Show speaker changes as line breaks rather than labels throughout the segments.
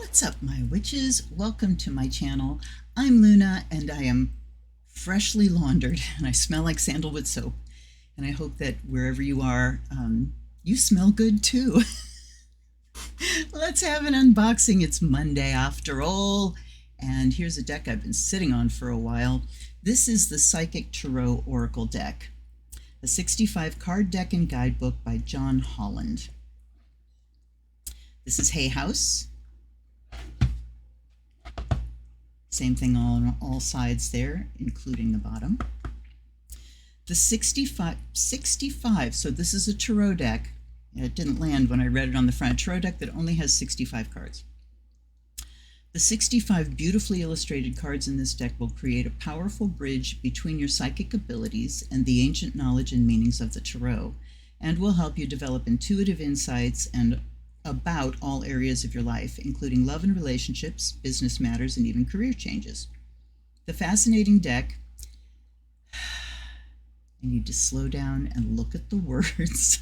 What's up, my witches? Welcome to my channel. I'm Luna, and I am freshly laundered, and I smell like sandalwood soap. And I hope that wherever you are, you smell good too. Let's have an unboxing. It's Monday after all, and here's a deck I've been sitting on for a while. This is the Psychic Tarot Oracle deck, a 65 card deck and guidebook by John Holland. This is Hay House. Same thing on all sides there, including the bottom. The 65, so this is a tarot deck. It didn't land when I read it on the front. A tarot deck that only has 65 cards. The 65 beautifully illustrated cards in this deck will create a powerful bridge between your psychic abilities and the ancient knowledge and meanings of the tarot, and will help you develop intuitive insights and about all areas of your life, including love and relationships, business matters, and even career changes. The fascinating deck, I need to slow down and look at the words.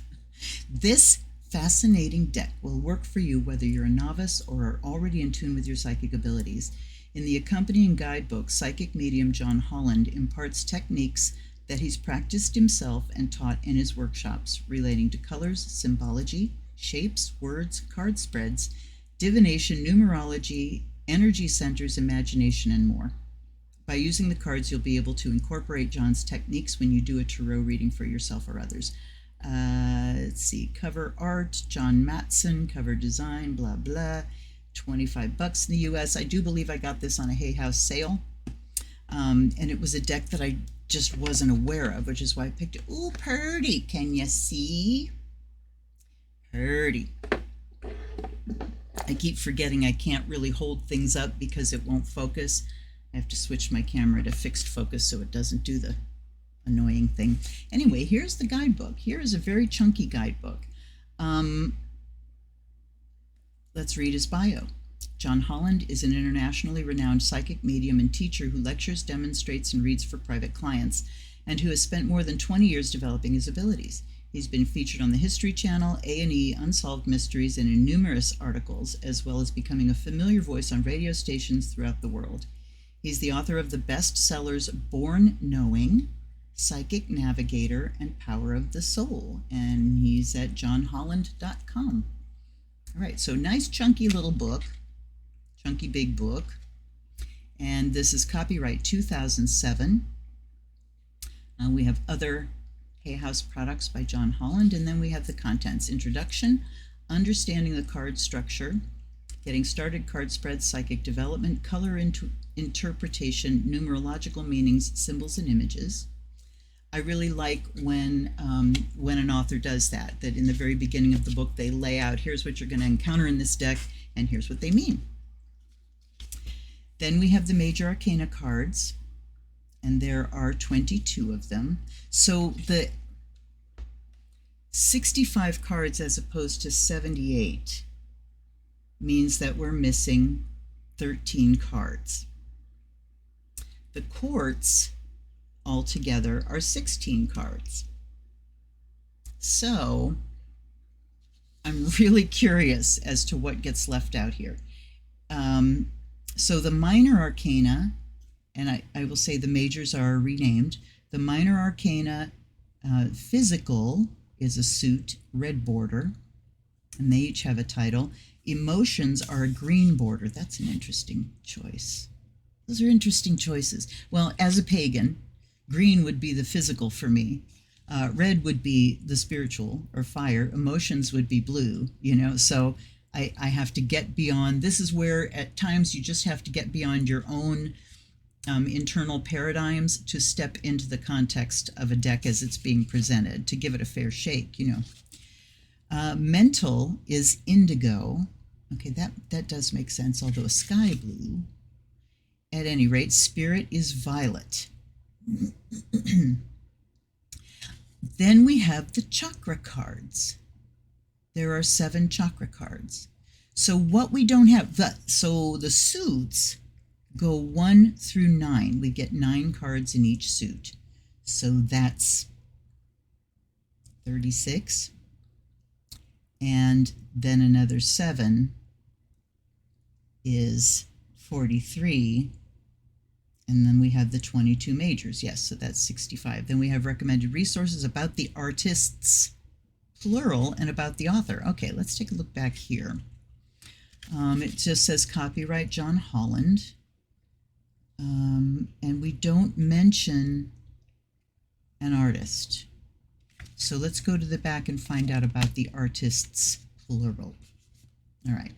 This fascinating deck will work for you whether you're a novice or are already in tune with your psychic abilities. In the accompanying guidebook, psychic medium John Holland imparts techniques that he's practiced himself and taught in his workshops relating to colors, symbology, shapes, words, card spreads, divination, numerology, energy centers, imagination, and more. By using the cards, you'll be able to incorporate John's techniques when you do a tarot reading for yourself or others. Let's see, cover art, John Matson, cover design, blah, blah, $25 in the US. I do believe I got this on a Hay House sale. And it was a deck that I just wasn't aware of, which is why I picked it. Ooh, purdy, can you see? Purdy. I keep forgetting I can't really hold things up because it won't focus. I have to switch my camera to fixed focus so it doesn't do the annoying thing. Anyway, here's the guidebook. Here is a very chunky guidebook. Let's read his bio. John Holland is an internationally renowned psychic medium and teacher who lectures, demonstrates, and reads for private clients, and who has spent more than 20 years developing his abilities. He's been featured on the History Channel, A&E, Unsolved Mysteries, and in numerous articles, as well as becoming a familiar voice on radio stations throughout the world. He's the author of the bestsellers Born Knowing, Psychic Navigator, and Power of the Soul, and he's at johnholland.com. All right, so nice chunky little book, chunky big book, and this is copyright 2007. We have other Hay House products by John Holland, and then we have the contents: introduction, understanding the card structure, getting started card spreads, psychic development, color interpretation, numerological meanings, symbols, and images. I really like when an author does that in the very beginning of the book they lay out, here's what you're going to encounter in this deck, and here's what they mean. Then we have the major arcana cards, and there are 22 of them. So the 65 cards as opposed to 78 means that we're missing 13 cards. The quartz altogether are 16 cards. So I'm really curious as to what gets left out here. So the minor arcana, and I will say the majors are renamed. The minor arcana physical is a suit, red border, and they each have a title. Emotions are a green border. That's an interesting choice. Those are interesting choices. Well, as a pagan, green would be the physical for me. Red would be the spiritual or fire. Emotions would be blue, so I have to get beyond. This is where at times you just have to get beyond your own internal paradigms to step into the context of a deck as it's being presented, to give it a fair shake, Mental is indigo. Okay, that does make sense, although sky blue. At any rate, spirit is violet. Then we have the chakra cards. There are 7 chakra cards. So what we don't have, so the suits go 1 through 9. We get 9 cards in each suit. So that's 36. And then another 7 is 43. And then we have the 22 majors. Yes, so that's 65. Then we have recommended resources about the artists, plural, and about the author. Okay, let's take a look back here. It just says copyright John Holland. And we don't mention an artist. So let's go to the back and find out about the artists, plural. All right.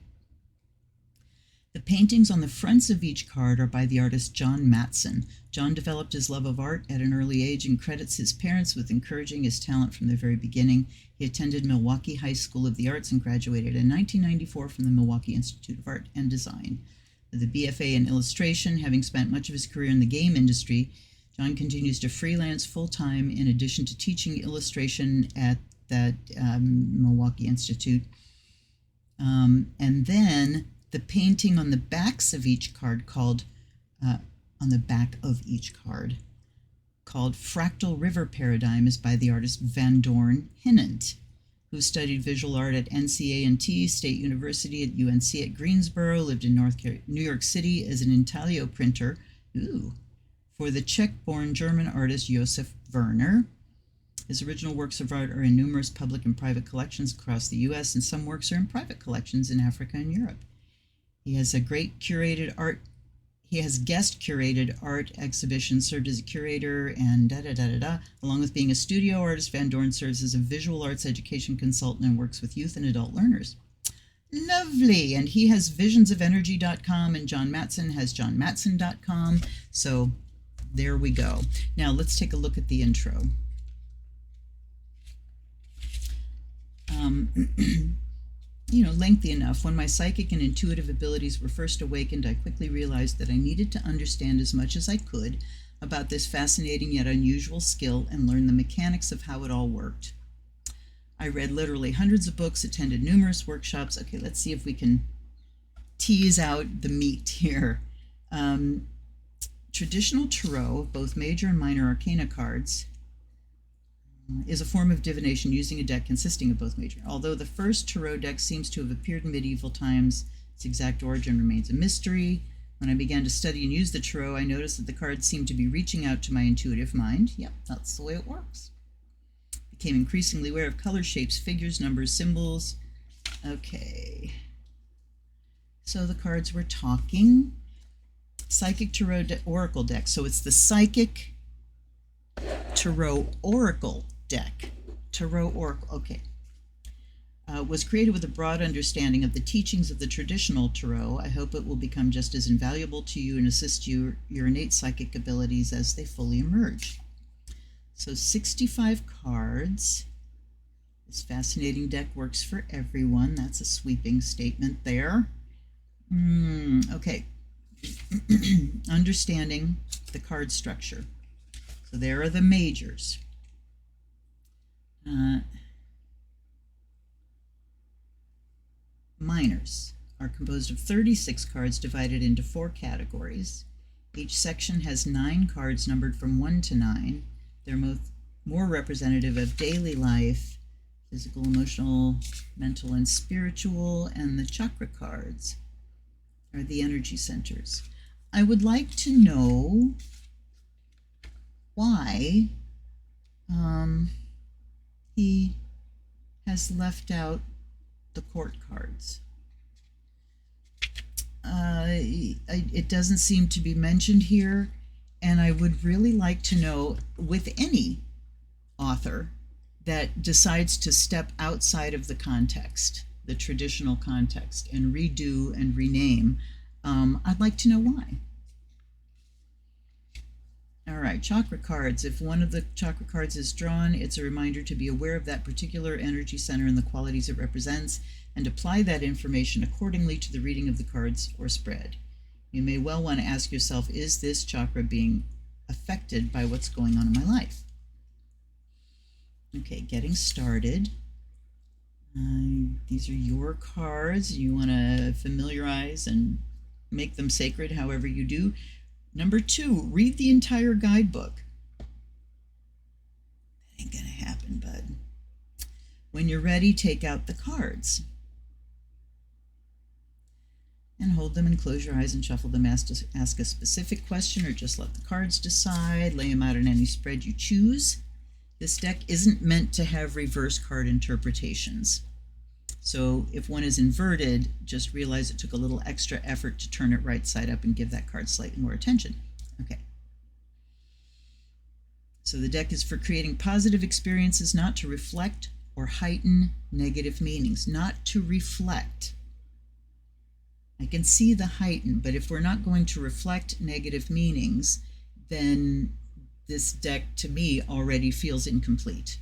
The paintings on the fronts of each card are by the artist John Matson. John developed his love of art at an early age and credits his parents with encouraging his talent from the very beginning. He attended Milwaukee High School of the Arts and graduated in 1994 from the Milwaukee Institute of Art and Design. With a BFA in illustration, having spent much of his career in the game industry, John continues to freelance full-time in addition to teaching illustration at that Milwaukee Institute. And then the painting on the backs of each card called, on the back of each card, called Fractal River Paradigm is by the artist Van Dorn Hinnant, who studied visual art at NCA&T State University at UNC at Greensboro, lived in New York City as an intaglio printer for the Czech-born German artist Josef Werner. His original works of art are in numerous public and private collections across the U.S., and some works are in private collections in Africa and Europe. He has a great curated art. He has guest curated art exhibitions, served as a curator, and Along with being a studio artist, Van Dorn serves as a visual arts education consultant and works with youth and adult learners. Lovely. And he has visionsofenergy.com, and John Matson has johnmatson.com. So there we go. Now let's take a look at the intro. Lengthy enough. When my psychic and intuitive abilities were first awakened, I quickly realized that I needed to understand as much as I could about this fascinating yet unusual skill and learn the mechanics of how it all worked. I read literally hundreds of books, attended numerous workshops. Okay, let's see if we can tease out the meat here. Traditional tarot, both major and minor arcana cards, is a form of divination using a deck consisting of both major. Although the first tarot deck seems to have appeared in medieval times, its exact origin remains a mystery. When I began to study and use the tarot, I noticed that the cards seemed to be reaching out to my intuitive mind. Yep, that's the way it works. Became increasingly aware of color, shapes, figures, numbers, symbols. Okay. So the cards were talking. Psychic Tarot Oracle deck. So it's the Psychic Tarot Oracle deck. Tarot Oracle, okay. Was created with a broad understanding of the teachings of the traditional tarot. I hope it will become just as invaluable to you and assist your innate psychic abilities as they fully emerge. So 65 cards. This fascinating deck works for everyone. That's a sweeping statement there. Okay. Understanding the card structure. So there are the majors. Minors are composed of 36 cards divided into 4 categories. Each section has 9 cards numbered from 1 to 9. They're more representative of daily life, physical, emotional, mental, and spiritual, and the chakra cards are the energy centers. I would like to know why he has left out the court cards. It doesn't seem to be mentioned here, and I would really like to know, with any author that decides to step outside of the context, the traditional context, and redo and rename, I'd like to know why. All right, chakra cards. If one of the chakra cards is drawn, it's a reminder to be aware of that particular energy center and the qualities it represents, and apply that information accordingly to the reading of the cards or spread. You may well want to ask yourself, is this chakra being affected by what's going on in my life? Okay, getting started. These are your cards. You want to familiarize and make them sacred however you do. Number 2, read the entire guidebook. That ain't gonna happen, bud. When you're ready, take out the cards. And hold them and close your eyes and shuffle them. Ask a specific question or just let the cards decide. Lay them out in any spread you choose. This deck isn't meant to have reverse card interpretations. So if one is inverted, just realize it took a little extra effort to turn it right side up and give that card slightly more attention. Okay. So the deck is for creating positive experiences, not to reflect or heighten negative meanings. Not to reflect. I can see the heighten, but if we're not going to reflect negative meanings, then this deck to me already feels incomplete.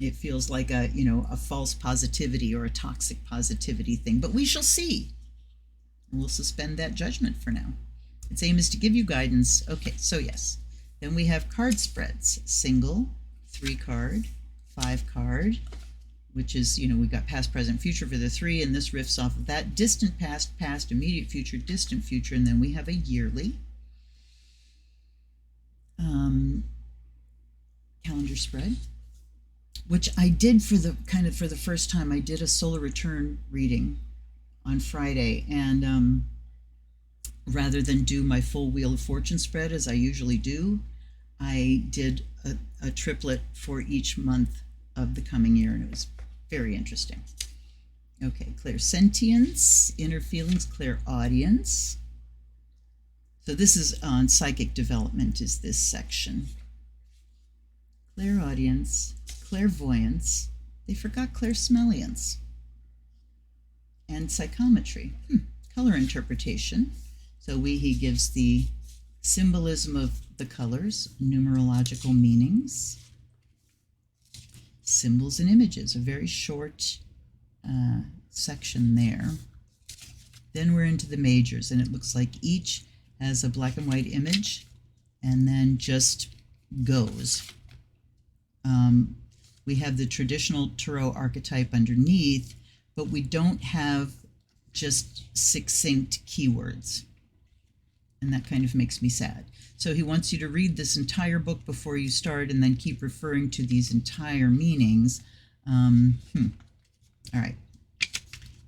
It feels like a false positivity or a toxic positivity thing, but we shall see. We'll suspend that judgment for now. Its aim is to give you guidance. Okay, so yes. Then we have card spreads. Single, 3 card, 5 card, which is, we got past, present, future for the 3, and this riffs off of that. Distant past, past, immediate future, distant future, and then we have a yearly calendar spread, which I did for the first time. I did a solar return reading on Friday, and rather than do my full Wheel of Fortune spread as I usually do, I did a triplet for each month of the coming year, and it was very interesting. Okay, clairsentience, inner feelings, clairaudience. So this is on psychic development, is this section. Clairaudience, clairvoyance, they forgot clairsmelliance, and psychometry. Color interpretation. So he gives the symbolism of the colors, numerological meanings, symbols and images, a very short section there. Then we're into the majors, and it looks like each has a black and white image and then just goes. We have the traditional tarot archetype underneath, but we don't have just succinct keywords. And that kind of makes me sad. So he wants you to read this entire book before you start and then keep referring to these entire meanings. All right,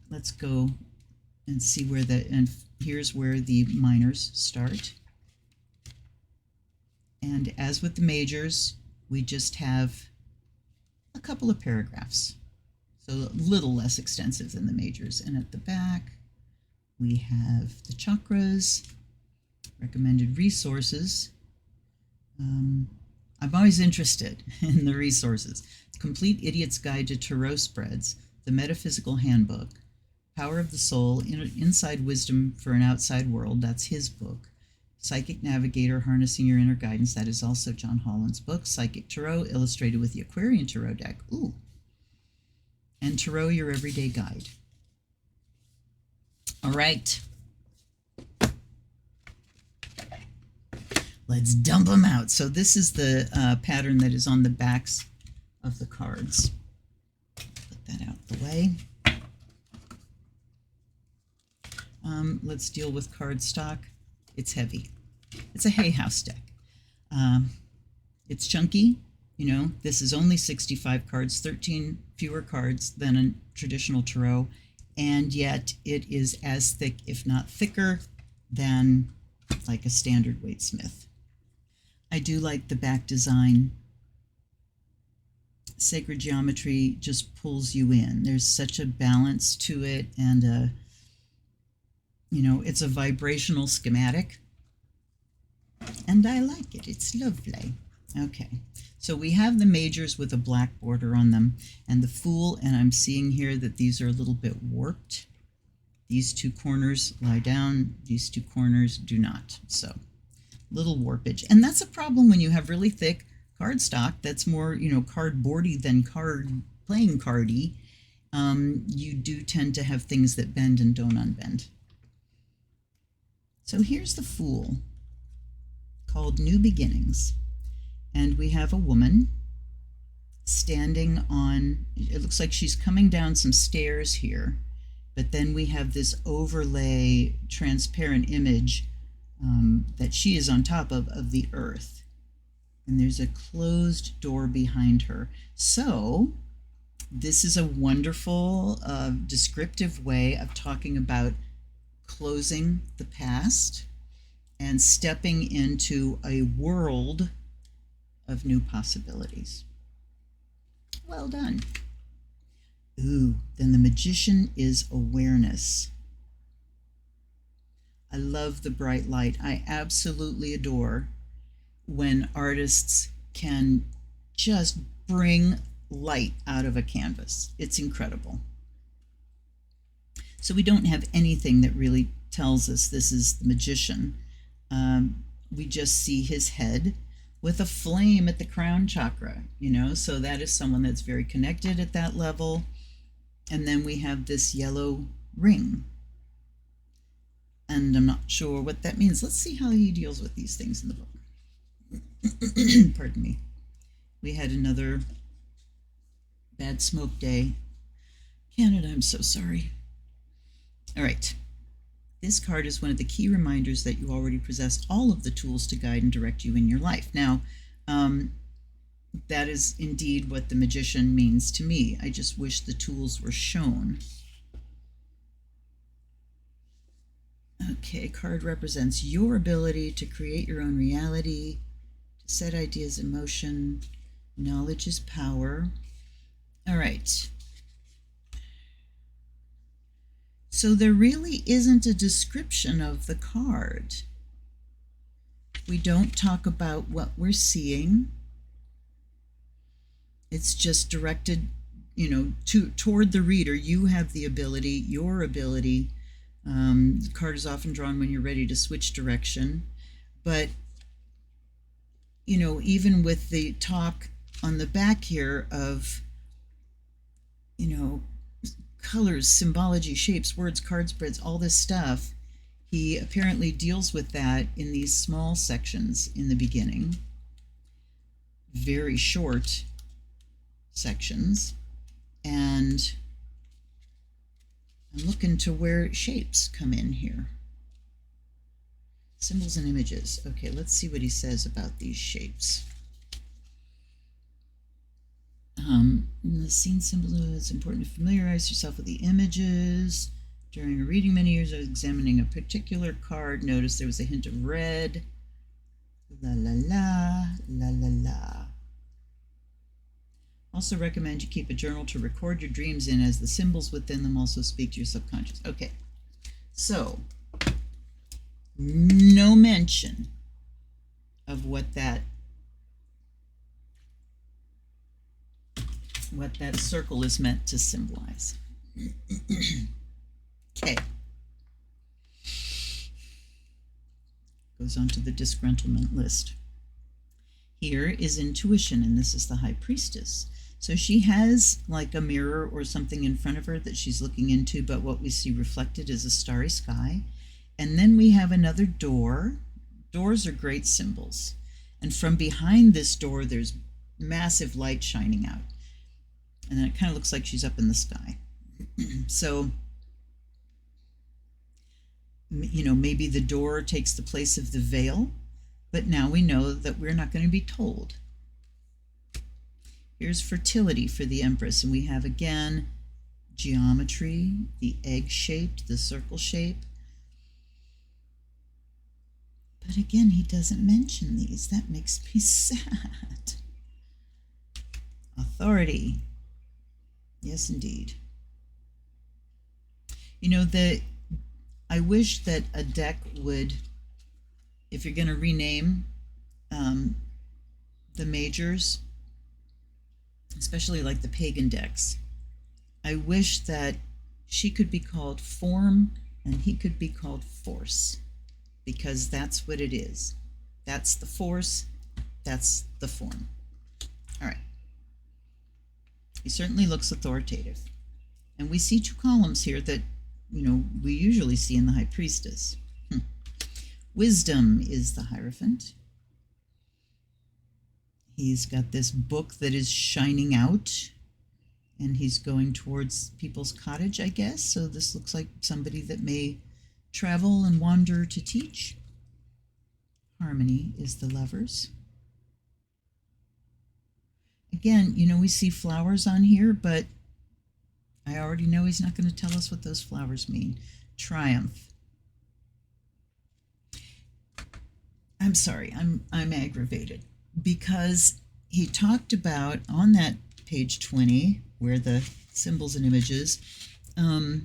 let's go and see where and here's where the minors start. And as with the majors, we just have a couple of paragraphs, so a little less extensive than the majors. And at the back, we have the chakras, recommended resources. I'm always interested in the resources. Complete Idiot's Guide to Tarot Spreads, The Metaphysical Handbook, Power of the Soul, Inside Wisdom for an Outside World, that's his book. Psychic Navigator, Harnessing Your Inner Guidance, that is also John Holland's book. Psychic Tarot, illustrated with the Aquarian Tarot deck. Ooh. And Tarot, Your Everyday Guide. All right. Let's dump them out. So this is the pattern that is on the backs of the cards. Put that out the way. Let's deal with cardstock. It's heavy. It's a Hay House deck. It's chunky. This is only 65 cards, 13 fewer cards than a traditional tarot, and yet it is as thick, if not thicker, than like a standard weight Smith. I do like the back design. Sacred geometry just pulls you in. There's such a balance to it, and it's a vibrational schematic, and I like it. It's lovely. Okay, so we have the majors with a black border on them, and the Fool, and I'm seeing here that these are a little bit warped. These two corners lie down, these two corners do not. So little warpage, and that's a problem when you have really thick cardstock that's more cardboardy than playing cardy. You do tend to have things that bend and don't unbend. So here's the Fool, called New Beginnings, and we have a woman standing on, it looks like she's coming down some stairs here, but then we have this overlay transparent image that she is on top of the earth, and there's a closed door behind her. So this is a wonderful descriptive way of talking about closing the past and stepping into a world of new possibilities. Well done. Ooh, then the Magician is awareness. I love the bright light. I absolutely adore when artists can just bring light out of a canvas. It's incredible. So we don't have anything that really tells us this is the Magician. We just see his head with a flame at the crown chakra, so that is someone that's very connected at that level. And then we have this yellow ring. And I'm not sure what that means. Let's see how he deals with these things in the book. Pardon me. We had another bad smoke day. Canada, I'm so sorry. All right. This card is one of the key reminders that you already possess all of the tools to guide and direct you in your life. Now, that is indeed what the Magician means to me. I just wish the tools were shown. Okay, card represents your ability to create your own reality, to set ideas in motion. Knowledge is power. All right. So there really isn't a description of the card. We don't talk about what we're seeing. It's just directed, toward the reader. You have the ability, your ability. The card is often drawn when you're ready to switch direction. But, even with the talk on the back here of, colors, symbology, shapes, words, card spreads, all this stuff, he apparently deals with that in these small sections in the beginning. Very short sections. And I'm looking to where shapes come in here. Symbols and images. Okay, let's see what he says about these shapes. The scene symbol, it's important to familiarize yourself with the images. During a reading many years, I was examining a particular card. Notice there was a hint of red. La la la, la la la. Also recommend you keep a journal to record your dreams in, as the symbols within them also speak to your subconscious. Okay, so no mention of what that circle is meant to symbolize. Okay. Goes on to the disgruntlement list. Here is intuition, and this is the High Priestess. So she has like a mirror or something in front of her that she's looking into, but what we see reflected is a starry sky. And then we have another door. Doors are great symbols. And from behind this door, there's massive light shining out. And then it kind of looks like she's up in the sky. So, maybe the door takes the place of the veil, but now we know that we're not going to be told. Here's fertility for the Empress, and we have again geometry, the egg-shaped, the circle shape. But again, he doesn't mention these. That makes me sad. Authority. Yes, indeed. I wish that a deck would, if you're going to rename the majors, especially like the pagan decks, I wish that she could be called form and he could be called force, because that's what it is. That's the force, that's the form. All right. He certainly looks authoritative. And we see two columns here that, we usually see in the High Priestess. Wisdom is the Hierophant. He's got this book that is shining out, and he's going towards people's cottage, I guess. So this looks like somebody that may travel and wander to teach. Harmony is the Lovers. Again, we see flowers on here, but I already know he's not going to tell us what those flowers mean. Triumph. I'm sorry, I'm aggravated because he talked about on that page 20 where the symbols and images, I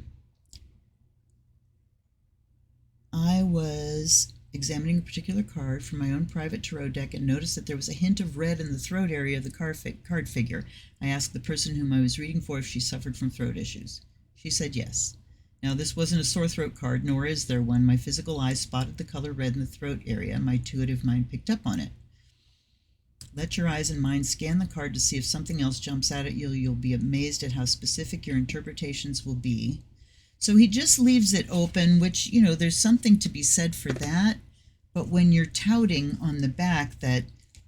was examining a particular card from my own private tarot deck and noticed that there was a hint of red in the throat area of the card figure. I asked the person whom I was reading for if she suffered from throat issues. She said yes. Now, this wasn't a sore throat card, nor is there one. My physical eye spotted the color red in the throat area. My intuitive mind picked up on it. Let your eyes and mind scan the card to see if something else jumps out at you. You'll be amazed at how specific your interpretations will be. So he just leaves it open, which, you know, there's something to be said for that. But when you're touting on the back that,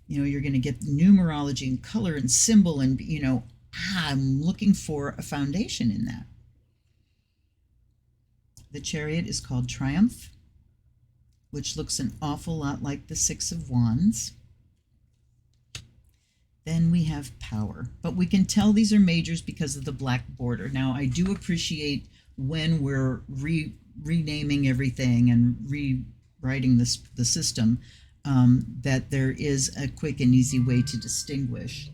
you know, you're going to get numerology and color and symbol and, you know, I'm looking for a foundation in that. The Chariot is called Triumph, which looks an awful lot like the Six of Wands. Then we have Power, but we can tell these are majors because of the black border. Now, I do appreciate when we're renaming everything and rewriting the system, that there is a quick and easy way to distinguish.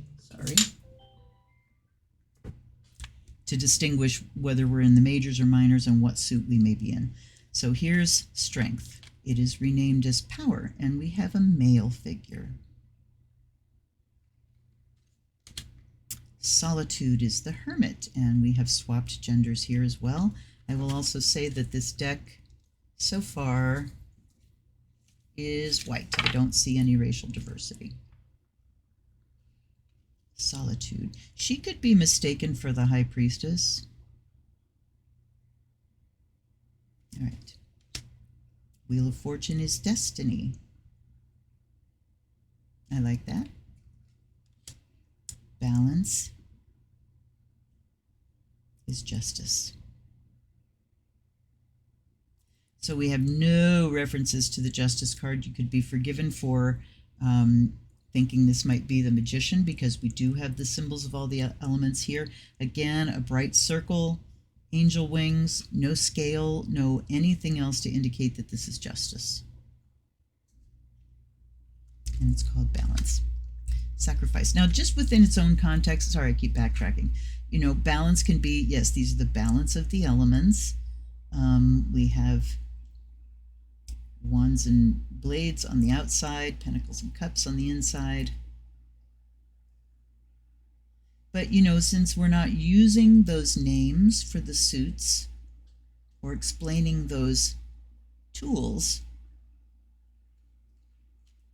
To distinguish whether we're in the majors or minors and what suit we may be in. So here's Strength. It is renamed as Power, and we have a male figure. Solitude is the Hermit, and we have swapped genders here as well. I will also say that this deck so far is white. I don't see any racial diversity. Solitude. She could be mistaken for the High Priestess. All right. Wheel of Fortune is Destiny. I like that. Balance is Justice. So we have no references to the Justice card. You could be forgiven for thinking this might be the Magician because we do have the symbols of all the elements here. Again, a bright circle, angel wings, no scale, no anything else to indicate that this is Justice. And it's called Balance. Sacrifice. Now, just within its own context, sorry, I keep backtracking. You know, balance can be, yes, these are the balance of the elements. We have Wands and Blades on the outside, Pentacles and Cups on the inside. But, you know, since we're not using those names for the suits or explaining those tools,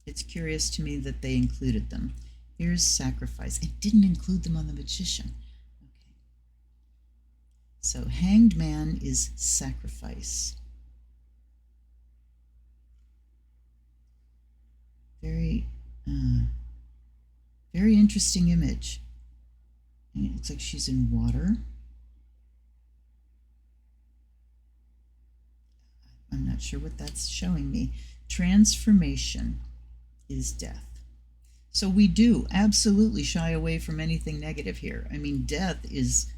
it's curious to me that they included them. Here's Sacrifice. It didn't include them on the Magician. Okay. So Hanged Man is Sacrifice. Very interesting image. And it looks like she's in water. I'm not sure what that's showing me. Transformation is Death. So we do absolutely shy away from anything negative here. I mean, death is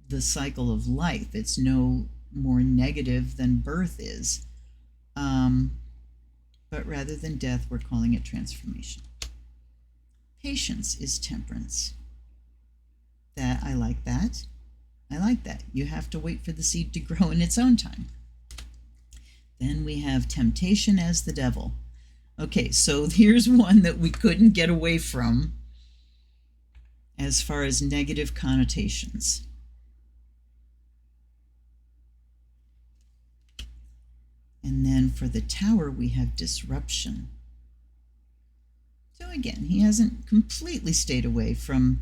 the cycle of life. It's no more negative than birth is. But rather than death, we're calling it transformation. Patience is Temperance. That I like that. I like that. You have to wait for the seed to grow in its own time. Then we have Temptation as the Devil. Okay, so here's one that we couldn't get away from as far as negative connotations. And then for the Tower, we have Disruption. So again, he hasn't completely stayed away from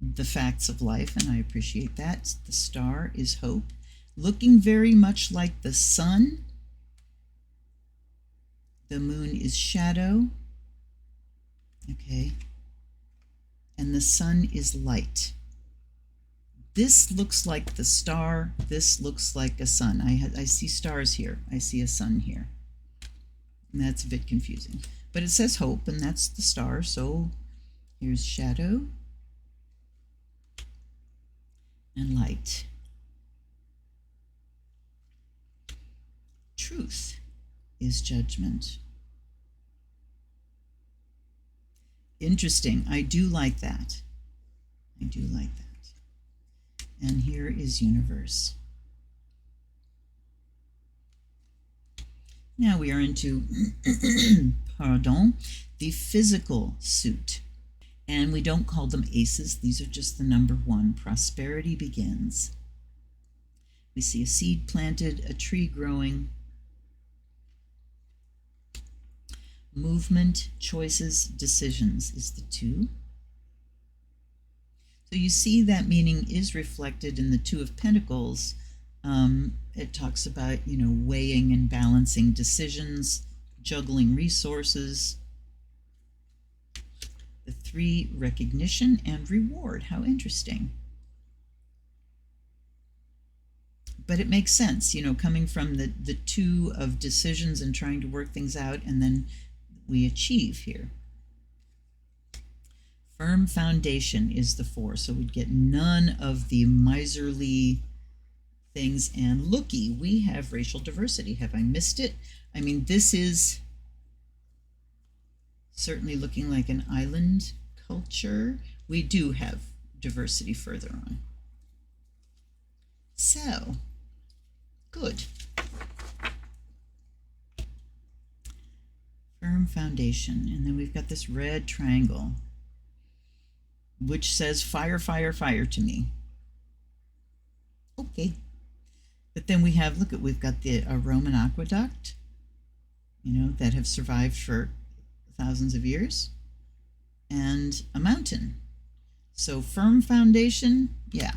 the facts of life, and I appreciate that. The Star is Hope, looking very much like the sun. The Moon is Shadow. Okay. And the Sun is Light. This looks like the star. This looks like a sun. I see stars here. I see a sun here. And that's a bit confusing. But it says Hope, and that's the star. So here's Shadow and Light. Truth is Judgment. Interesting. I do like that. I do like that. And here is universe. Now we are into, pardon, the physical suit. And we don't call them aces. These are just the number 1. Prosperity begins. We see a seed planted, a tree growing. Movement, choices, decisions is the 2. So you see that meaning is reflected in the 2 of Pentacles. It talks about, weighing and balancing decisions, juggling resources. The 3, recognition and reward. How interesting. But it makes sense, coming from the 2 of decisions and trying to work things out, and then we achieve here. Firm foundation is the 4, so we'd get none of the miserly things. And looky, we have racial diversity. Have I missed it? I mean, this is certainly looking like an island culture. We do have diversity further on. So, good. Firm foundation. And then we've got this red triangle, which says fire, fire, fire to me. Okay. But then we have, look at, we've got a Roman aqueduct, that have survived for thousands of years, and a mountain. So firm foundation, yeah.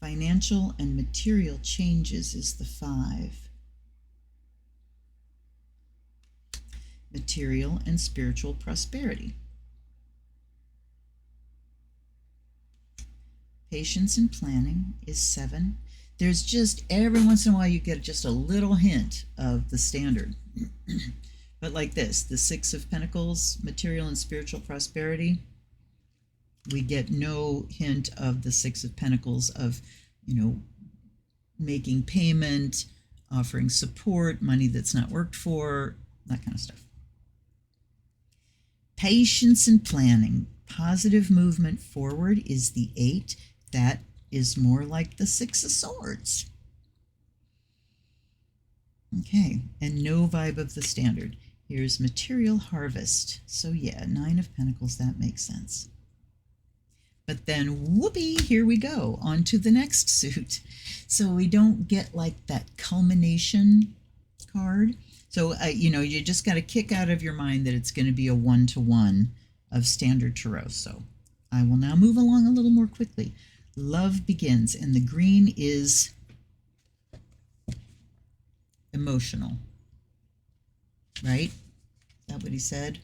Financial and material changes is the 5. Material and spiritual prosperity. Patience and planning is 7. There's just, every once in a while you get just a little hint of the standard. But like this, the 6 of Pentacles, material and spiritual prosperity, we get no hint of the 6 of Pentacles of, making payment, offering support, money that's not worked for, that kind of stuff. Patience and planning, positive movement forward is the 8. That is more like the 6 of Swords. Okay, and no vibe of the standard. Here's material harvest. So yeah, 9 of Pentacles, that makes sense. But then, whoopee, here we go, on to the next suit. So we don't get like that culmination card. So, you just got to kick out of your mind that it's going to be a 1-to-1 of standard tarot. So I will now move along a little more quickly. Love begins, and the green is emotional, right? Is that what he said?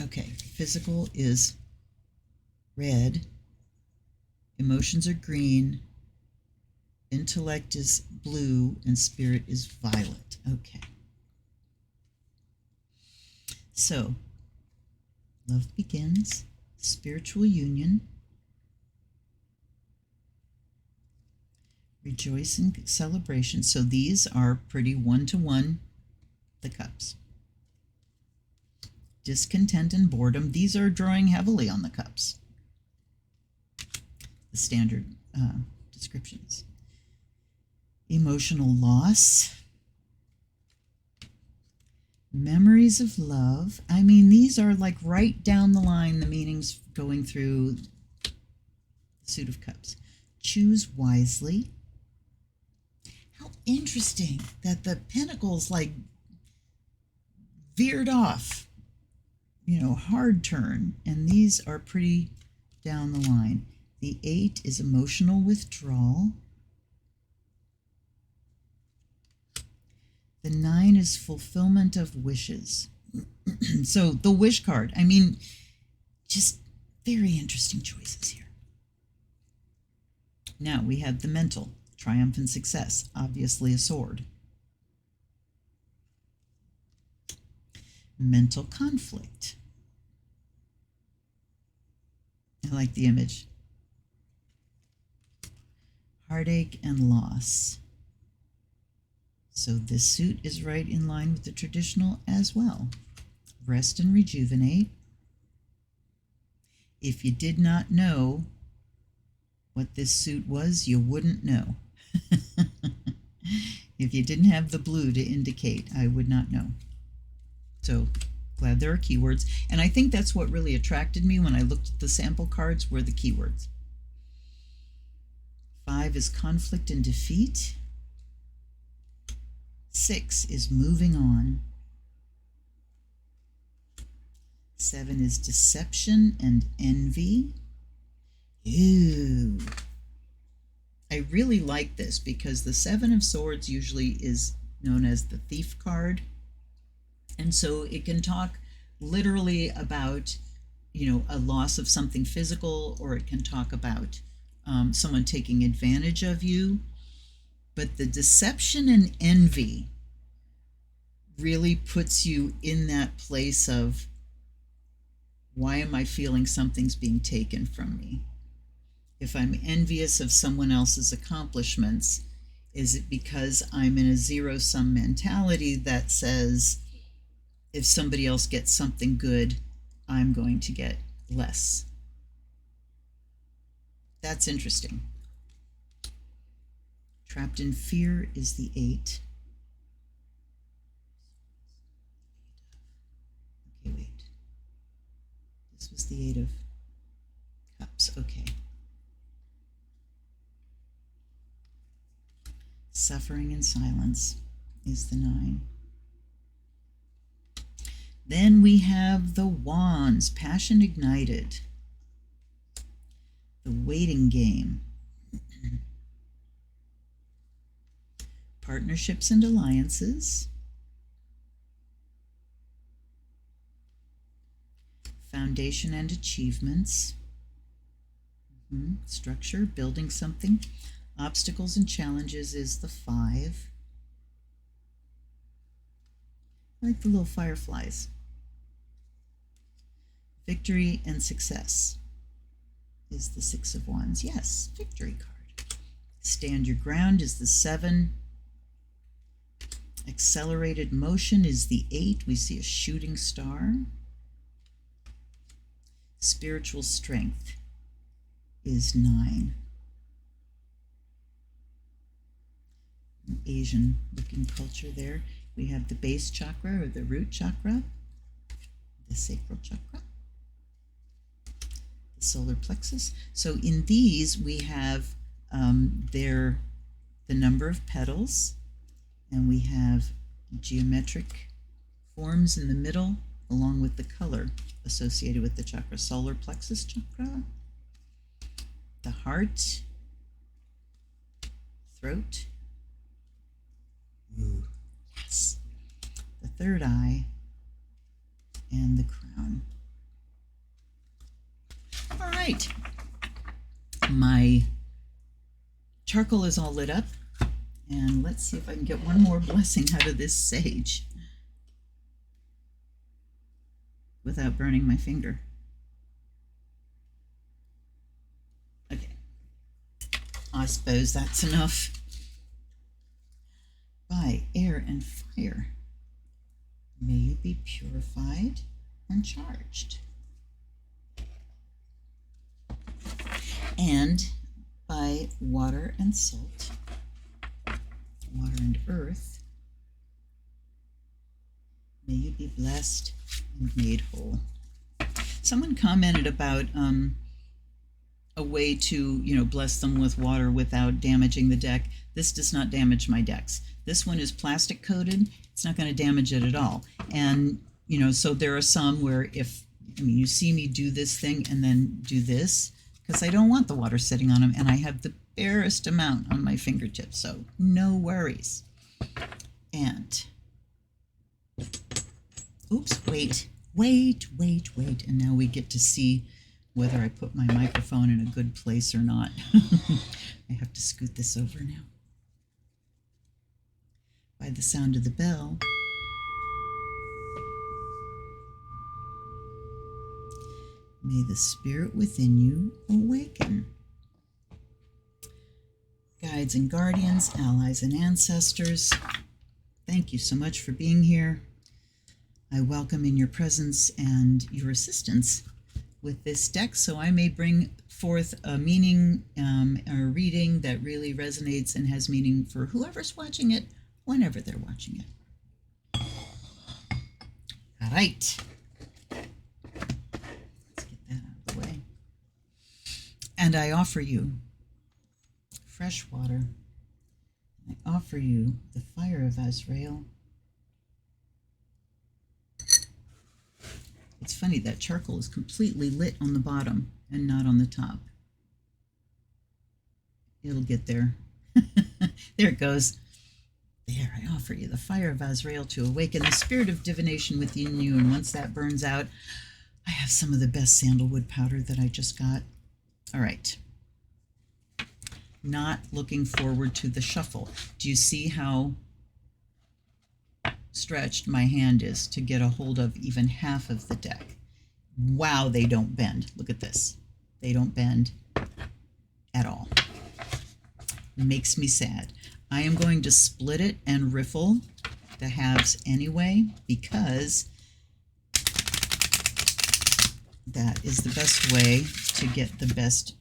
Okay, physical is red, emotions are green, intellect is blue, and spirit is violet. Okay. So, love begins, spiritual union, rejoicing, celebration. So these are pretty 1-to-1, the cups. Discontent and boredom. These are drawing heavily on the cups. The standard descriptions. Emotional loss. Memories of love. I mean, these are like right down the line, the meanings going through the Suit of Cups. Choose wisely. How interesting that the Pentacles like veered off, hard turn, and these are pretty down the line. The 8 is emotional withdrawal. The 9 is fulfillment of wishes. So the wish card, I mean, just very interesting choices here. Now we have the mental, triumph and success, obviously a sword. Mental conflict. I like the image. Heartache and loss. So this suit is right in line with the traditional as well. Rest and rejuvenate. If you did not know what this suit was, you wouldn't know. If you didn't have the blue to indicate, I would not know. So glad there are keywords. And I think that's what really attracted me when I looked at the sample cards, were the keywords. 5 is conflict and defeat. 6 is moving on. 7 is deception and envy. Ooh. I really like this because the 7 of Swords usually is known as the thief card. And so it can talk literally about, a loss of something physical, or it can talk about someone taking advantage of you. But the deception and envy really puts you in that place of, why am I feeling something's being taken from me? If I'm envious of someone else's accomplishments, is it because I'm in a zero-sum mentality that says, if somebody else gets something good, I'm going to get less? That's interesting. Trapped in fear is the 8. Okay, wait. This was the 8 of Cups. Okay. Suffering in silence is the 9. Then we have the Wands, passion ignited. The waiting game. Partnerships and alliances. Foundation and achievements. Structure, building something. Obstacles and challenges is the 5. I like the little fireflies. Victory and success is the 6 of Wands. Yes, victory card. Stand your ground is the 7. Accelerated motion is the 8. We see a shooting star. Spiritual strength is 9. Asian looking culture there. We have the base chakra, or the root chakra, the sacral chakra, the solar plexus. So in these we have the number of petals, and we have geometric forms in the middle, along with the color associated with the chakra. Solar plexus chakra, the heart, throat. Ooh, yes. The third eye, and the crown. All right. My charcoal is all lit up, and let's see if I can get one more blessing out of this sage without burning my finger. Okay. I suppose that's enough. By air and fire, may you be purified and charged. And by water and salt, water and earth, may you be blessed and made whole. Someone commented about a way to, bless them with water without damaging the deck. This does not damage my decks. This one is plastic coated. It's not going to damage it at all. And, so there are some where you see me do this thing and then do this, because I don't want the water sitting on them, and I have the barest amount on my fingertips, so no worries. And, oops, wait. And now we get to see whether I put my microphone in a good place or not. I have to scoot this over now. By the sound of the bell, may the spirit within you awaken. Guides and guardians, allies and ancestors, Thank you so much for being here. I welcome in your presence and your assistance with this deck, so I may bring forth a meaning, a reading that really resonates and has meaning for whoever's watching it, whenever they're watching it. All right. Let's get that out of the way. And I offer you fresh water. I offer you the fire of Azrael. It's funny, that charcoal is completely lit on the bottom and not on the top. It'll get there. There it goes. There, I offer you the fire of Azrael to awaken the spirit of divination within you. And once that burns out, I have some of the best sandalwood powder that I just got. All right. Not looking forward to the shuffle. Do you see how stretched my hand is to get a hold of even half of the deck? Wow, they don't bend. Look at this. They don't bend at all. It makes me sad. I am going to split it and riffle the halves anyway, because that is the best way to get the best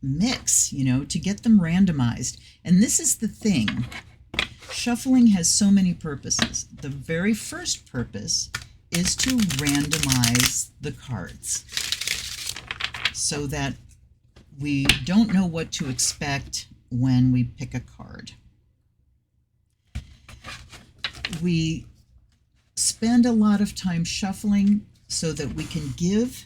mix, you know, to get them randomized. And this is the thing. Shuffling has so many purposes. The very first purpose is to randomize the cards so that we don't know what to expect when we pick a card. We spend a lot of time shuffling so that we can give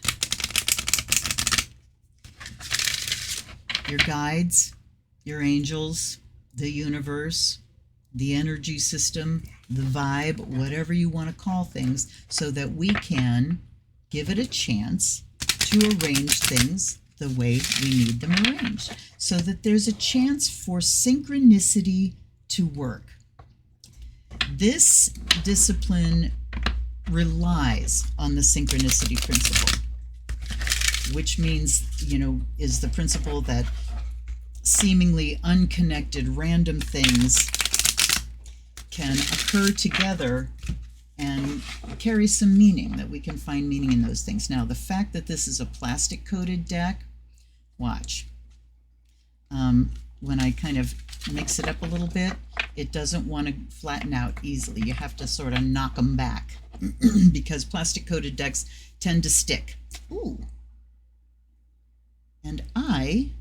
your guides, your angels, the universe, the energy system, the vibe, whatever you want to call things, so that we can give it a chance to arrange things the way we need them arranged, so that there's a chance for synchronicity to work. This discipline relies on the synchronicity principle, which means, you know, is the principle that seemingly unconnected random things can occur together and carry some meaning, that we can find meaning in those things. Now, the fact that this is a plastic coated deck, watch. When I kind of mix it up a little bit, it doesn't want to flatten out easily. You have to sort of knock them back because plastic coated decks tend to stick. Ooh. And I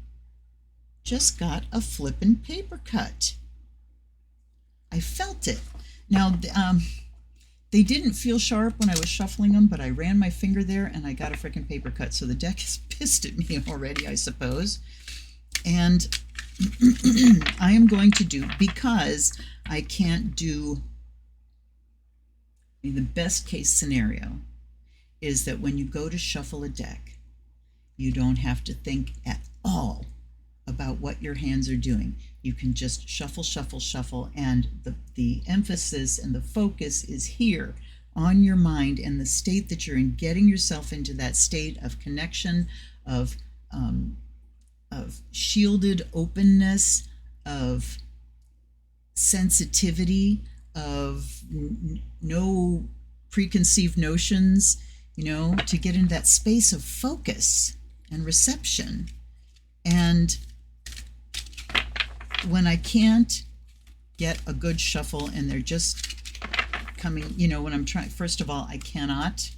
just got a flippin' paper cut. I felt it. Now, they didn't feel sharp when I was shuffling them, but I ran my finger there and I got a frickin' paper cut. So the deck is pissed at me already, I suppose. And I am going to do, because I can't do, the best case scenario is that when you go to shuffle a deck, you don't have to think at all about what your hands are doing. You can just shuffle, shuffle, shuffle, and the emphasis and the focus is here on your mind and the state that you're in, getting yourself into that state of connection, of shielded openness, of sensitivity, of no preconceived notions, you know, to get into that space of focus and reception. And when I can't get a good shuffle and they're just coming, you know, when I'm trying, first of all, I can't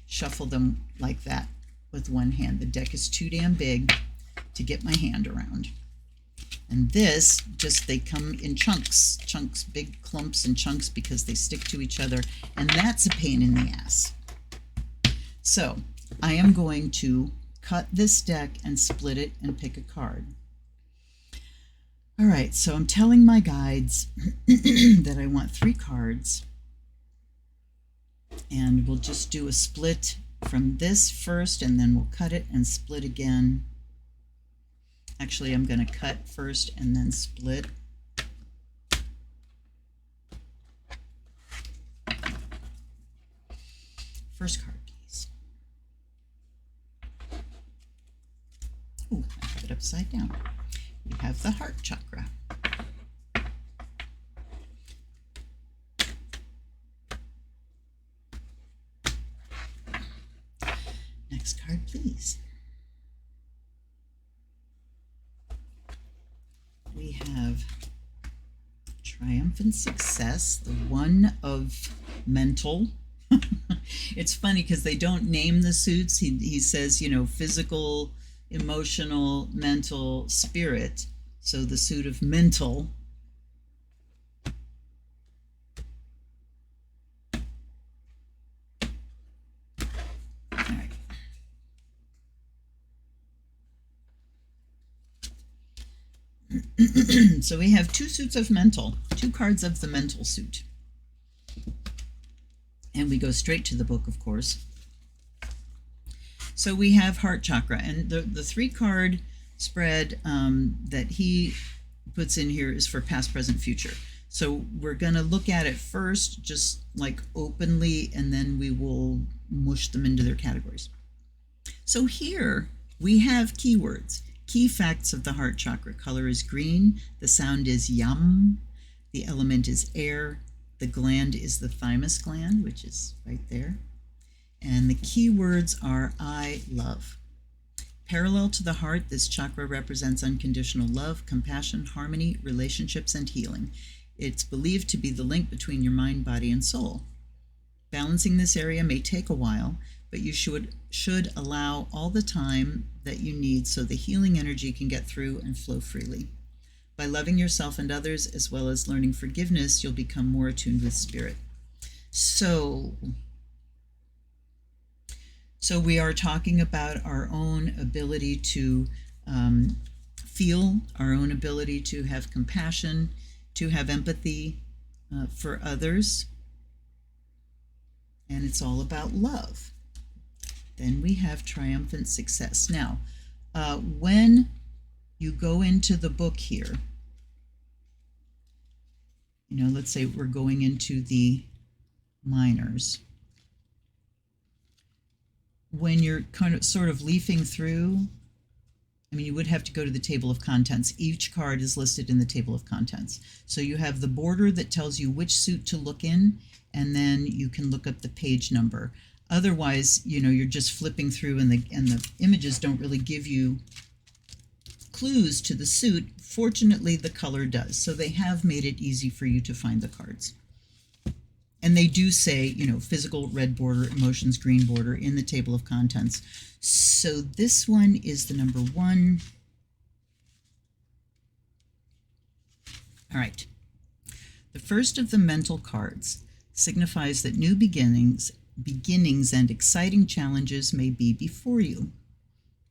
shuffle them like that with one hand. The deck is too damn big to get my hand around. And this, just, they come in chunks, big clumps and chunks, because they stick to each other, and that's a pain in the ass. So I am going to cut this deck and split it and pick a card. All right, so I'm telling my guides that I want 3 cards, and we'll just do a split from this first, and then we'll cut it and split again. Actually, I'm going to cut first and then split. First card, please. Ooh, I have it upside down. We have the heart chakra. triumphant success, the one of mental. It's funny because they don't name the suits. He says, you know, physical, emotional, mental, spirit. So the suit of mental. All right. So we have two suits of mental, two cards of the mental suit. And we go straight to the book, of course. So we have heart chakra, and the three-card spread that he puts in here is for past, present, future. So we're going to look at it first, just like openly, and then we will mush them into their categories. So here we have keywords. Key facts of the heart chakra. Color is green. The sound is yum. The element is air. The gland is the thymus gland, which is right there. And the key words are I love. Parallel to the heart, this chakra represents unconditional love, compassion, harmony, relationships, and healing. It's believed to be the link between your mind, body, and soul. Balancing this area may take a while, but you should allow all the time that you need so the healing energy can get through and flow freely. By loving yourself and others, as well as learning forgiveness, you'll become more attuned with spirit. So we are talking about our own ability to feel, our own ability to have compassion, to have empathy for others. And it's all about love. Then we have triumphant success. Now, when you go into the book here, you know, let's say we're going into the minors. When you're kind of sort of leafing through, I mean, you would have to go to the table of contents. Each card is listed in the table of contents. So you have the border that tells you which suit to look in, and then you can look up the page number. Otherwise, you know, you're just flipping through, and the images don't really give you clues to the suit. Fortunately, the color does. So they have made it easy for you to find the cards. And they do say, you know, physical red border, emotions green border in the table of contents. So this one is the number 1. All right. The first of the mental cards signifies that new beginnings and exciting challenges may be before you.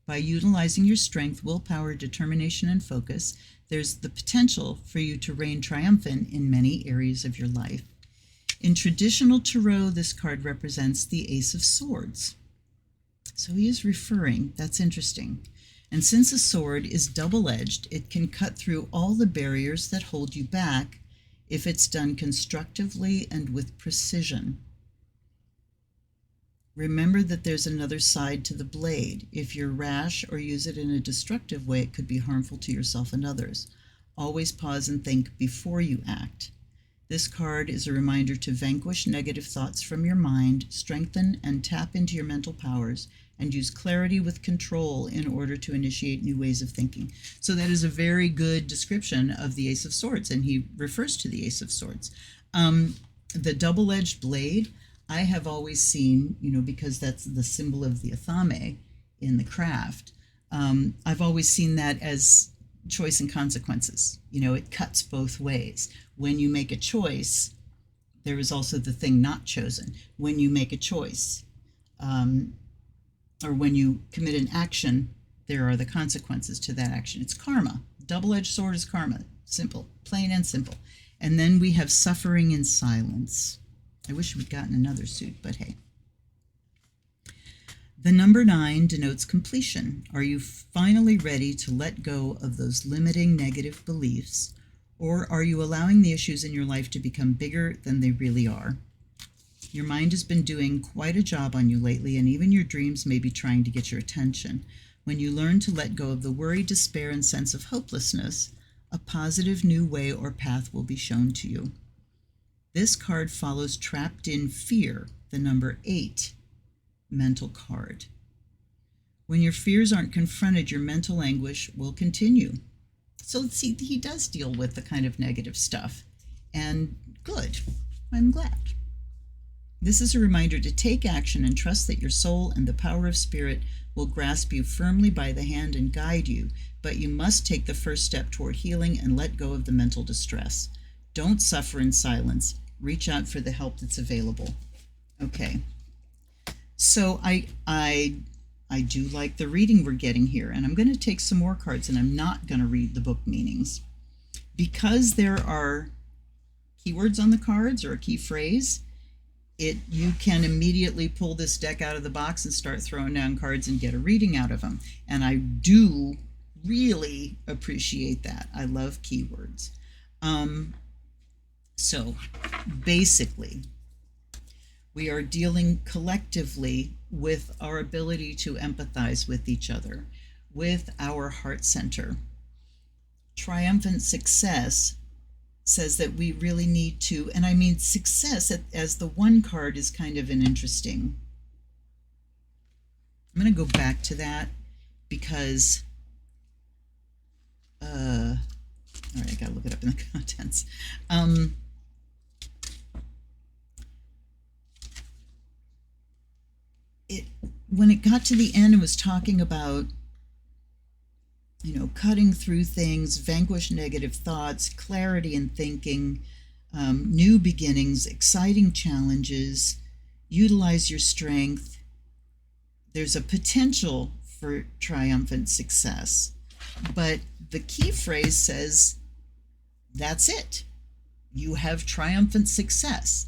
By utilizing your strength, willpower, determination, and focus, there's the potential for you to reign triumphant in many areas of your life. In traditional tarot, this card represents the Ace of Swords. So he is referring, that's interesting. And since a sword is double-edged, it can cut through all the barriers that hold you back if it's done constructively and with precision. Remember that there's another side to the blade. If you're rash or use it in a destructive way, it could be harmful to yourself and others. Always pause and think before you act. This card is a reminder to vanquish negative thoughts from your mind, strengthen and tap into your mental powers, and use clarity with control in order to initiate new ways of thinking. So that is a very good description of the Ace of Swords, and he refers to the Ace of Swords. The double-edged blade, I have always seen, you know, because that's the symbol of the athame in the craft, I've always seen that as choice and consequences. You know, it cuts both ways. When you make a choice, there is also the thing not chosen. When you make a choice, or when you commit an action, there are the consequences to that action. It's karma. Double-edged sword is karma. Simple, plain and simple. And then we have suffering in silence. I wish we'd gotten another suit, but hey. The number 9 denotes completion. Are you finally ready to let go of those limiting negative beliefs, or are you allowing the issues in your life to become bigger than they really are? Your mind has been doing quite a job on you lately, and even your dreams may be trying to get your attention. When you learn to let go of the worry, despair, and sense of hopelessness, a positive new way or path will be shown to you. This card follows trapped in fear, the number 8 mental card. When your fears aren't confronted, your mental anguish will continue. So see, he does deal with the kind of negative stuff. And good. I'm glad. This is a reminder to take action and trust that your soul and the power of spirit will grasp you firmly by the hand and guide you, but you must take the first step toward healing and let go of the mental distress. Don't suffer in silence. Reach out for the help that's available. Okay. So I do like the reading we're getting here, and I'm going to take some more cards, and I'm not going to read the book meanings. Because there are keywords on the cards or a key phrase, you can immediately pull this deck out of the box and start throwing down cards and get a reading out of them. And I do really appreciate that. I love keywords. So basically, we are dealing collectively with our ability to empathize with each other, with our heart center. Triumphant success says that we really need to, and I mean success as the one card is kind of an interesting. I'm going to go back to that because, all right, I got to look it up in the contents. When it got to the end, it was talking about, cutting through things, vanquish negative thoughts, clarity in thinking, new beginnings, exciting challenges, utilize your strength. There's a potential for triumphant success, but the key phrase says, that's it. You have triumphant success.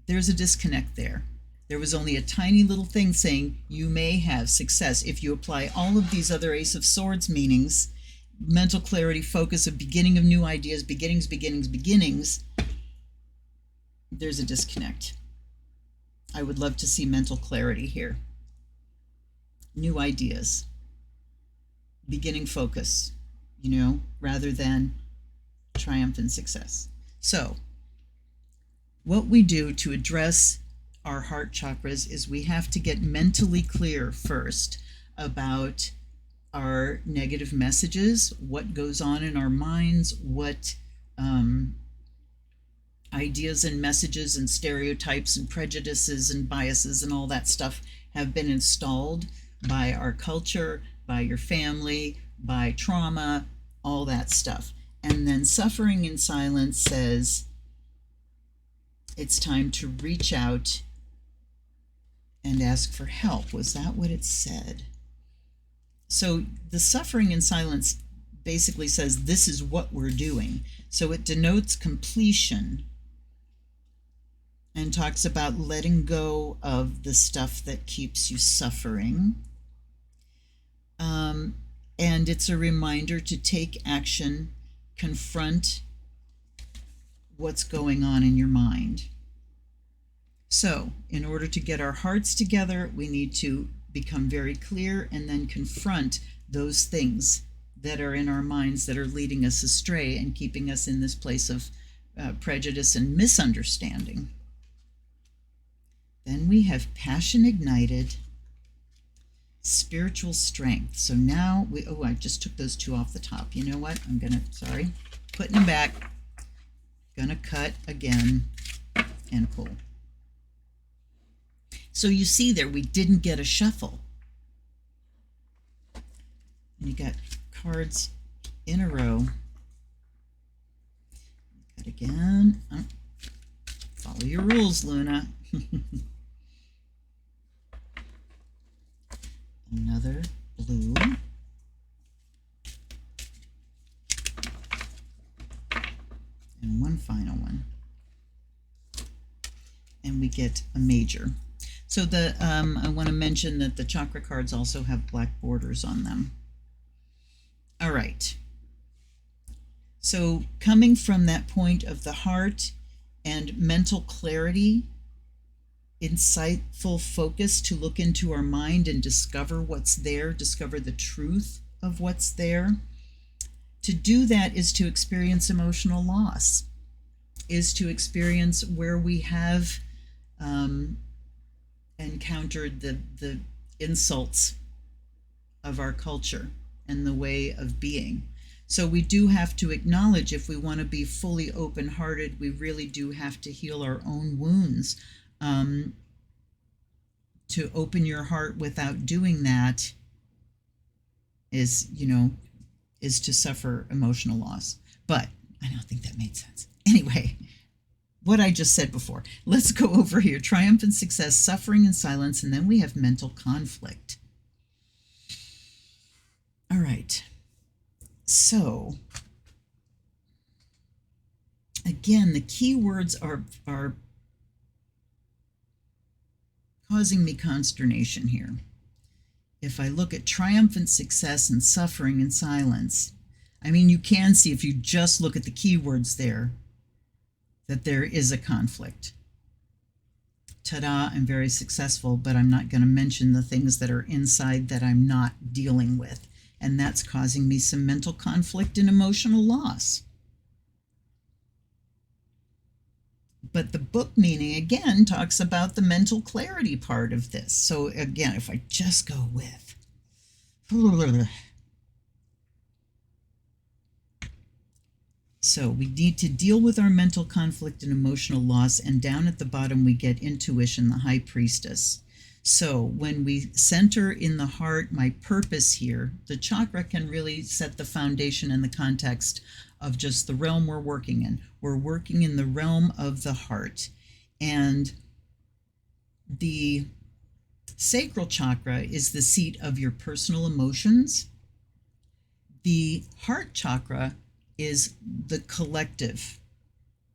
There's a disconnect there. There was only a tiny little thing saying you may have success if you apply all of these other Ace of Swords meanings, mental clarity, focus, a beginning of new ideas, beginnings. There's a disconnect. I would love to see mental clarity here. New ideas, beginning focus, rather than triumphant success. So what we do to address our heart chakras is we have to get mentally clear first about our negative messages, what goes on in our minds, what ideas and messages and stereotypes and prejudices and biases and all that stuff have been installed by our culture, by your family, by trauma, all that stuff. And then suffering in silence says it's time to reach out and ask for help. Was that what it said? So the suffering in silence basically says this is what we're doing. So it denotes completion and talks about letting go of the stuff that keeps you suffering. And it's a reminder to take action, confront what's going on in your mind. So, in order to get our hearts together, we need to become very clear and then confront those things that are in our minds that are leading us astray and keeping us in this place of prejudice and misunderstanding. Then we have passion ignited, spiritual strength. So now I just took those two off the top. You know what? Putting them back. Gonna cut again and pull. So you see there, we didn't get a shuffle. And you got cards in a row. Cut again. Oh, follow your rules, Luna. Another blue. And one final one. And we get a major. So I want to mention that the chakra cards also have black borders on them. All right. So coming from that point of the heart and mental clarity, insightful focus to look into our mind and discover what's there, discover the truth of what's there. To do that is to experience emotional loss, is to experience where we have encountered the insults of our culture and the way of being. So we do have to acknowledge, if we want to be fully open-hearted, we really do have to heal our own wounds. To open your heart without doing that is, is to suffer emotional loss. But I don't think that made sense. Anyway, what I just said before. Let's go over here. Triumph and success, suffering and silence, and then we have mental conflict. All right. So, again, the key words are causing me consternation here. If I look at triumphant success and suffering and silence, I mean, you can see if you just look at the keywords there that there is a conflict. Ta-da, I'm very successful, but I'm not going to mention the things that are inside that I'm not dealing with. And that's causing me some mental conflict and emotional loss. But the book meaning, again, talks about the mental clarity part of this. So again, if I just go with, so we need to deal with our mental conflict and emotional loss, and down at the bottom we get intuition, the high priestess. So when we center in the heart, my purpose here, the chakra can really set the foundation in the context of just the realm we're working in. We're working in the realm of the heart. And the sacral chakra is the seat of your personal emotions. The heart chakra is the collective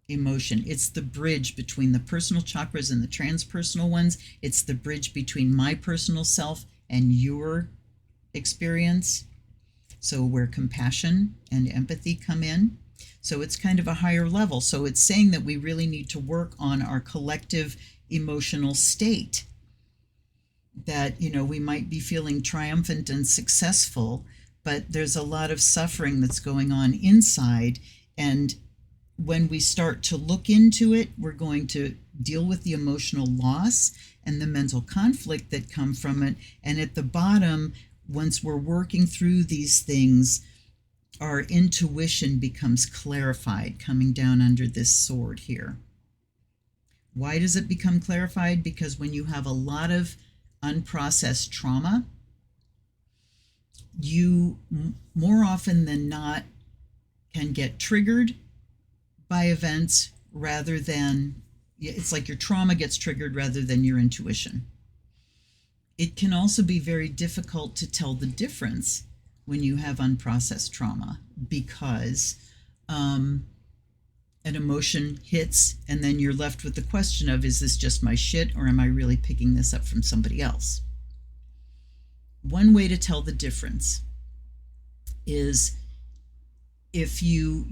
emotion. It's the bridge between the personal chakras and the transpersonal ones. It's the bridge between my personal self and your experience. So where compassion and empathy come in. So it's kind of a higher level. So it's saying that we really need to work on our collective emotional state. That, we might be feeling triumphant and successful, but there's a lot of suffering that's going on inside. And when we start to look into it, we're going to deal with the emotional loss and the mental conflict that come from it. And at the bottom, once we're working through these things, our intuition becomes clarified, coming down under this sword here. Why does it become clarified? Because when you have a lot of unprocessed trauma, you more often than not can get triggered by events rather than, it's like your trauma gets triggered rather than your intuition. It can also be very difficult to tell the difference when you have unprocessed trauma, because an emotion hits and then you're left with the question of, is this just my shit, or am I really picking this up from somebody else? One way to tell the difference is if you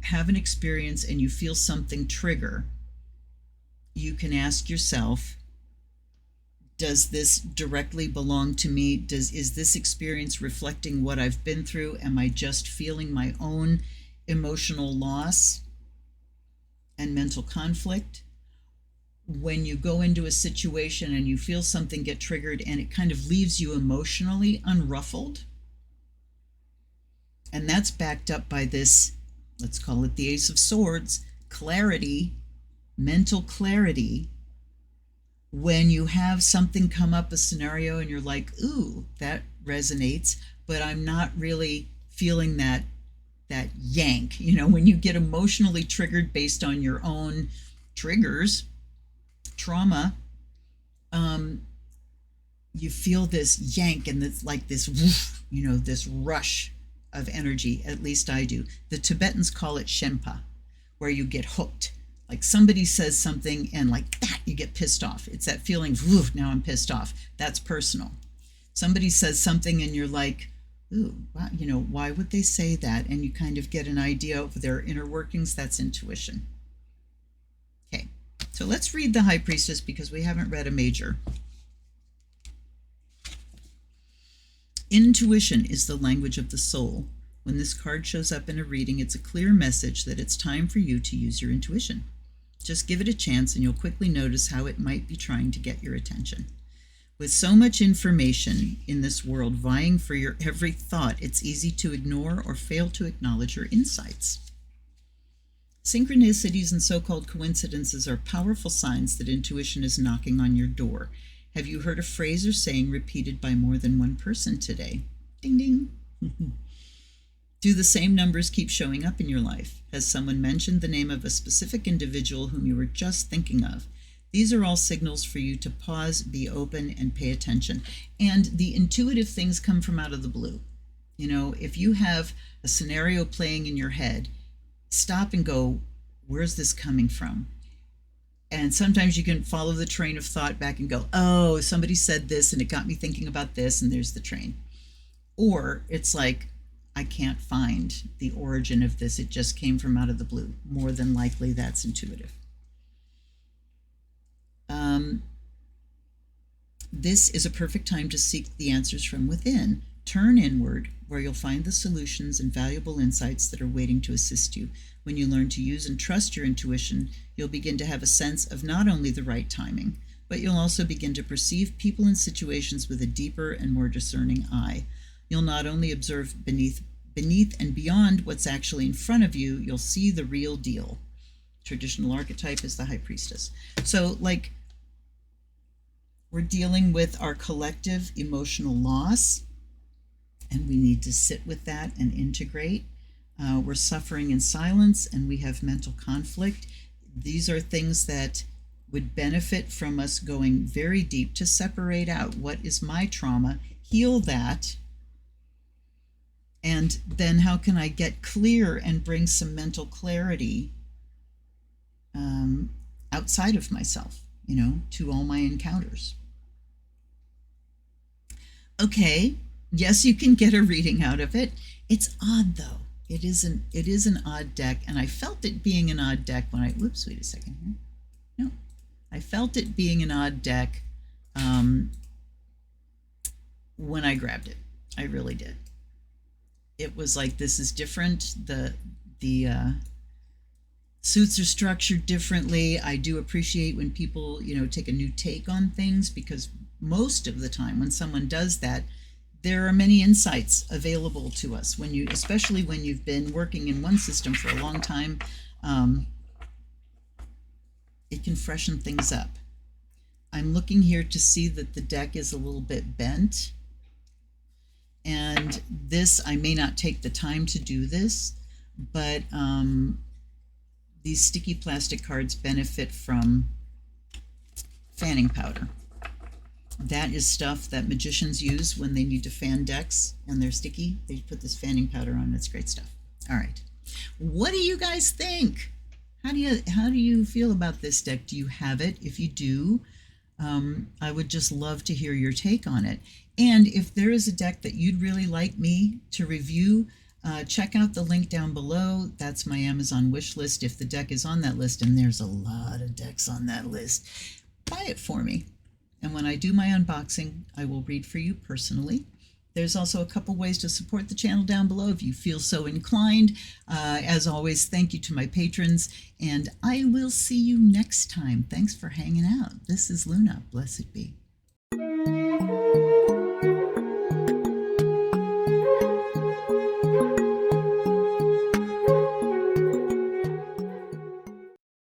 have an experience and you feel something trigger, you can ask yourself, does this directly belong to me? Is this experience reflecting what I've been through? Am I just feeling my own emotional loss and mental conflict? When you go into a situation and you feel something get triggered and it kind of leaves you emotionally unruffled, and that's backed up by this, let's call it the Ace of Swords, clarity, mental clarity. When you have something come up, a scenario, and you're like, ooh, that resonates, but I'm not really feeling that yank. When you get emotionally triggered based on your own triggers, trauma, you feel this yank and it's like this woof, this rush of energy. At least I do. The Tibetans call it shenpa, where you get hooked. Like somebody says something and like that, you get pissed off. It's that feeling, woof, now I'm pissed off. That's personal. Somebody says something and you're like, ooh, wow, why would they say that? And you kind of get an idea of their inner workings. That's intuition. Okay, so let's read the High Priestess because we haven't read a major. Intuition is the language of the soul. When this card shows up in a reading, it's a clear message that it's time for you to use your intuition. Just give it a chance and you'll quickly notice how it might be trying to get your attention. With so much information in this world vying for your every thought, it's easy to ignore or fail to acknowledge your insights. Synchronicities and so-called coincidences are powerful signs that intuition is knocking on your door. Have you heard a phrase or saying repeated by more than one person today? Ding, ding. Do the same numbers keep showing up in your life? Has someone mentioned the name of a specific individual whom you were just thinking of? These are all signals for you to pause, be open, and pay attention. And the intuitive things come from out of the blue. You know, if you have a scenario playing in your head, stop and go, where's this coming from? And sometimes you can follow the train of thought back and go, oh, somebody said this and it got me thinking about this, and there's the train. Or it's like, I can't find the origin of this. It just came from out of the blue. More than likely, that's intuitive. This is a perfect time to seek the answers from within. Turn inward, where you'll find the solutions and valuable insights that are waiting to assist you. When you learn to use and trust your intuition, you'll begin to have a sense of not only the right timing, but you'll also begin to perceive people and situations with a deeper and more discerning eye. You'll not only observe beneath and beyond what's actually in front of you, you'll see the real deal. Traditional archetype is the high priestess. So, like, we're dealing with our collective emotional loss, and we need to sit with that and integrate. We're suffering in silence, and we have mental conflict. These are things that would benefit from us going very deep to separate out what is my trauma, heal that, and then how can I get clear and bring some mental clarity outside of myself, you know, to all my encounters. Okay, yes, you can get a reading out of it. It's odd though. It is an odd deck, and I felt it being an odd deck when I, whoops, wait a second here. No, I felt it being an odd deck when I grabbed it. I really did. It was like, this is different. The suits are structured differently. I do appreciate when people, you know, take a new take on things, because most of the time when someone does that, there are many insights available to us when you, especially when you've been working in one system for a long time. It can freshen things up. I'm looking here to see that the deck is a little bit bent, and this, I may not take the time to do this, but these sticky plastic cards benefit from fanning powder. That is stuff that magicians use when they need to fan decks and they're sticky. They put this fanning powder on. It's great stuff. All right. What do you guys think? How do you feel about this deck? Do you have it? If you do, I would just love to hear your take on it. And if there is a deck that you'd really like me to review, check out the link down below. That's my Amazon wish list. If the deck is on that list, and there's a lot of decks on that list, buy it for me. And when I do my unboxing, I will read for you personally. There's also a couple ways to support the channel down below if you feel so inclined. As always, thank you to my patrons, and I will see you next time. Thanks for hanging out. This is Luna. Blessed be.